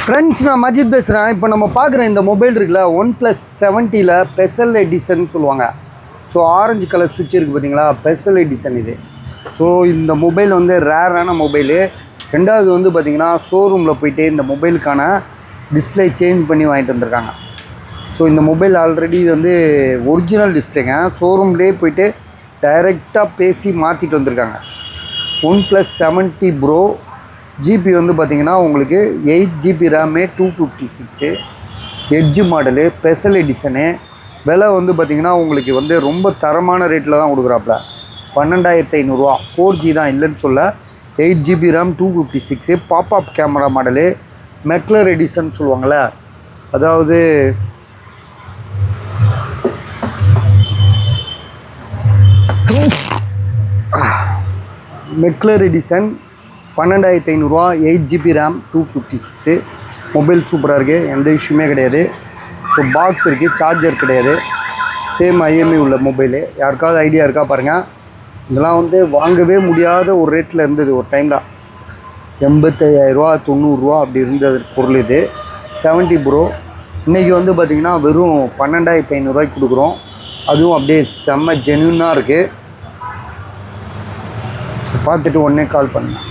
Friends, நான் மஜித் பேசுகிறேன். இப்போ நம்ம பார்க்குற இந்த மொபைல் இருக்குல்ல, OnePlus 70 ஸ்பெஷல் எடிஷன் சொல்லுவாங்க. ஸோ ஆரஞ்சு கலர் சுவிட்ச் இருக்குது பார்த்தீங்களா, ஸ்பெஷல் எடிஷன் இது. ஸோ இந்த மொபைல் வந்து ரேரான மொபைலு. ரெண்டாவது வந்து பார்த்திங்கன்னா ஷோரூமில் போய்ட்டு இந்த மொபைலுக்கான டிஸ்பிளே சேஞ்ச் பண்ணி வாங்கிட்டு வந்திருக்காங்க. ஸோ இந்த மொபைல் ஆல்ரெடி வந்து ஒரிஜினல் டிஸ்பிளேங்க. ஷோரூம்லேயே போய்ட்டு டைரெக்டாக பேசி மாற்றிட்டு வந்திருக்காங்க. OnePlus 70 Pro ஜிபி வந்து பார்த்திங்கன்னா உங்களுக்கு 8GB RAM, 256 edge model, special edition. விலை வந்து பார்த்திங்கன்னா உங்களுக்கு வந்து ரொம்ப தரமான ரேட்டில் தான் கொடுக்குறாப்புல. 12,500 4G தான், இல்லைன்னு சொல்ல. 8GB RAM, 256 pop up camera model, McLaren edition சொல்லுவாங்கள்ல, அதாவது மெக்லர் எடிஷன் 12,500 8GB ரேம், 256 மொபைல் சூப்பராக இருக்குது, எந்த இஷ்யூமே கிடையாது. ஸோ பாக்ஸ் இருக்குது, சார்ஜர் கிடையாது, சேம் IMEI உள்ள மொபைலு. யாருக்காவது ஐடியா இருக்கா பாருங்கள். இதெல்லாம் வந்து வாங்கவே முடியாத ஒரு ரேட்டில் இருந்தது ஒரு டைமில். 85,000 90 அப்படி இருந்தது பொருள் இது. 70 Pro இன்றைக்கி வந்து பார்த்திங்கன்னா வெறும் 12,500 கொடுக்குறோம். அதுவும் அப்படியே செம்ம ஜென்யூனாக இருக்குது. ஸோ பார்த்துட்டு உடனே கால் பண்ணுங்கள்.